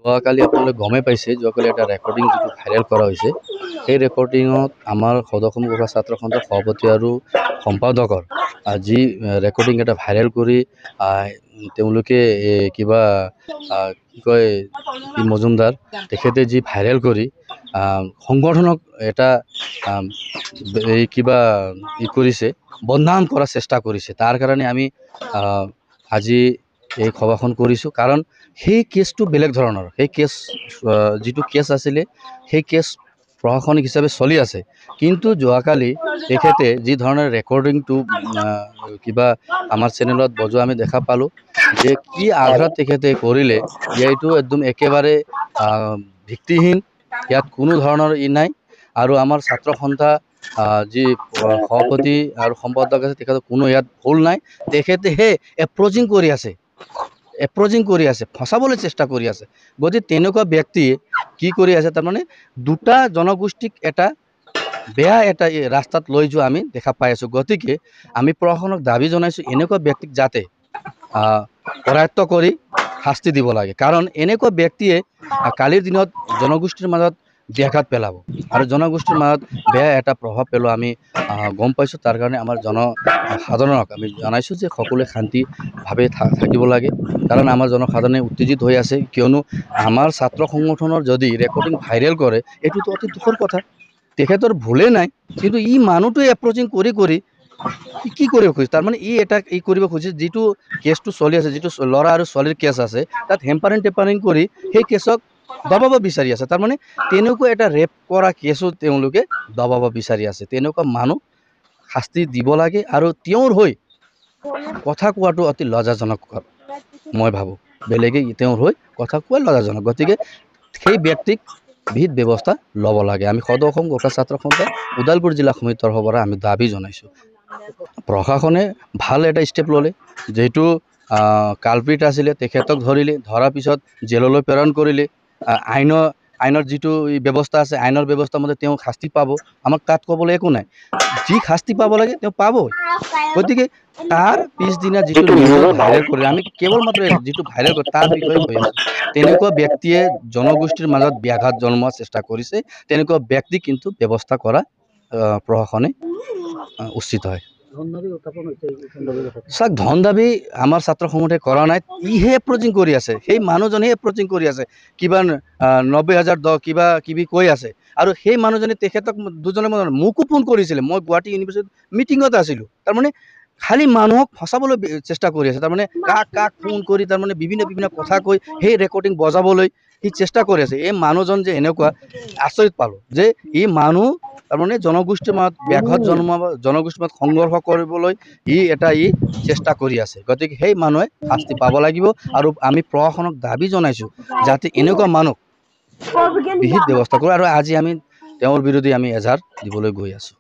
যোৱাকালি আপোনালোকে গমেই পাইছে, যোৱাকালি এটা ৰেকৰ্ডিং যিটো ভাইৰেল কৰা হৈছে, সেই ৰেকৰ্ডিঙত আমাৰ সদৌ অসম ছাত্ৰ সন্থাৰ সভাপতি আৰু সম্পাদকৰ যি ৰেকৰ্ডিং এটা ভাইৰেল কৰি তেওঁলোকে কিবা কি কয় মজুমদাৰ তেখেতে যি ভাইৰেল কৰি সংগঠনক এটা এই কিবা কৰিছে, বদনাম কৰাৰ চেষ্টা কৰিছে। তাৰ কাৰণে আমি আজি এই সভাখন কৰিছোঁ। কাৰণ সেই কেছটো বেলেগ ধৰণৰ, সেই কেছ যিটো কেছ আছিলে সেই কেছ প্ৰশাসনিক হিচাপে চলি আছে। কিন্তু যোৱাকালি তেখেতে যি ধৰণৰ ৰেকৰ্ডিংটো কিবা আমাৰ চেনেলত বজোৱা আমি দেখা পালোঁ, যে কি আঘাত তেখেতে কৰিলে, এইটো একদম একেবাৰে ভিত্তিহীন, ইয়াত কোনো ধৰণৰ নাই। আৰু আমাৰ ছাত্ৰ সন্থা যি সভাপতি আৰু সম্পাদক আছে তেখেতৰ কোনো ইয়াত ভুল নাই। তেখেতেহে এপ্ৰ'চিং কৰি আছে, ফচাবলৈ চেষ্টা কৰি আছে। গতিকে তেনেকুৱা ব্যক্তিয়ে কি কৰি আছে, তাৰমানে দুটা জনগোষ্ঠীক এটা বেয়া এটা ৰাস্তাত লৈ যোৱা আমি দেখা পাই আছোঁ। গতিকে আমি প্ৰশাসনক দাবী জনাইছোঁ, এনেকুৱা ব্যক্তিক যাতে কৰায়ত্ব কৰি শাস্তি দিব লাগে। কাৰণ এনেকুৱা ব্যক্তিয়ে কালিৰ দিনত জনগোষ্ঠীৰ মাজত ব্যাঘাত পেলাব আৰু জনগোষ্ঠীৰ মাজত বেয়া এটা প্ৰভাৱ পেলোৱা আমি গম পাইছোঁ। তাৰ কাৰণে আমাৰ জনসাধাৰণক আমি জনাইছোঁ যে সকলোৱে শান্তিভাৱে থাকিব লাগে। কাৰণ আমাৰ জনসাধাৰণে উত্তেজিত হৈ আছে, কিয়নো আমাৰ ছাত্ৰ সংগঠনৰ যদি ৰেকৰ্ডিং ভাইৰেল কৰে, এইটোতো অতি দুখৰ কথা। তেখেতৰ ভুলেই নাই, কিন্তু মানুহটোৱে এপ্ৰ'চিং কৰি কি কৰিব খুজিছে, তাৰমানে এটা কৰিব খুজিছে, যিটো কেছটো চলি আছে, যিটো ল'ৰা আৰু ছোৱালীৰ কেছ আছে, তাত হেম্পাৰিং টেম্পাৰিং কৰি সেই কেছক দবাব বিচাৰি আছে। তাৰমানে তেনেকুৱা এটা ৰেপ কৰা কেছো তেওঁলোকে দবাব বিচাৰি আছে। তেনেকুৱা মানুহ শাস্তি দিব লাগে। আৰু তেওঁৰ হৈ কথা কোৱাটো অতি লজ্জাজনক মই ভাবোঁ। বেলেগে তেওঁৰ হৈ কথা কোৱা লজ্জাজনক। গতিকে সেই ব্যক্তিক বিহিত ব্যৱস্থা ল'ব লাগে। আমি সদৌ অসম গোৰ্খা ছাত্ৰ সন্থা ওদালগুৰি জিলা সমিতিৰ তৰফৰ পৰা আমি দাবী জনাইছোঁ। প্ৰশাসনে ভাল এটা ষ্টেপ ল'লে, যিহেতু কালপ্ৰিট আছিলে, তেখেতক ধৰাৰ পিছত জেললৈ প্ৰেৰণ কৰিলে। আইনৰ যিটো ব্যৱস্থা আছে, আইনৰ ব্যৱস্থা মতে তেওঁ শাস্তি পাব। আমাক তাত ক'বলৈ একো নাই, যি শাস্তি পাব লাগে তেওঁ পাবই। গতিকে তাৰ পিছদিনা যিটো নিউজত ভাইৰেল কৰিলে, আমি কেৱল মাত্ৰ যিটো ভাইৰেল কৰে তাৰ বিষয়ে কৈ আছোঁ। তেনেকুৱা ব্যক্তিয়ে জনগোষ্ঠীৰ মাজত ব্যাঘাত জন্মোৱাৰ চেষ্টা কৰিছে। তেনেকুৱা ব্যক্তি কিন্তু ব্যৱস্থা কৰা প্ৰশাসনে উচিত হয়। চাওক, ধন দাবী আমাৰ ছাত্ৰ সংগঠনে কৰা নাই, ইহে এপ্ৰ'চিং কৰি আছে। সেই মানুহজনে এপ্ৰ'চিং কৰি আছে, কিবা 90,000 কিবা কিবি কৈ আছে। আৰু সেই মানুহজনে তেখেতক দুজনে মোকো ফোন কৰিছিলে, মই গুৱাহাটী ইউনিভাৰ্চিটিত মিটিঙত আছিলোঁ। তাৰমানে খালি মানুহক ফচাবলৈ চেষ্টা কৰি আছে। তাৰমানে কাক ফোন কৰি তাৰমানে বিভিন্ন কথা কৈ সেই ৰেকৰ্ডিং বজাবলৈ সি চেষ্টা কৰি আছে। এই মানুহজন যে এনেকুৱা, আচৰিত পালোঁ যে মানুহ তাৰমানে জনগোষ্ঠীৰ মাজত ব্যাঘাত জন্মাব, জনগোষ্ঠীৰ মাজত সংঘৰ্ষ কৰিবলৈ চেষ্টা কৰি আছে। গতিকে সেই মানুহে শাস্তি পাব লাগিব। আৰু আমি প্ৰশাসনক দাবী জনাইছোঁ যাতে এনেকুৱা মানুহ বিহিত ব্যৱস্থা কৰে। আৰু আজি আমি তেওঁৰ বিৰুদ্ধে আমি এজাহাৰ দিবলৈ গৈ আছোঁ।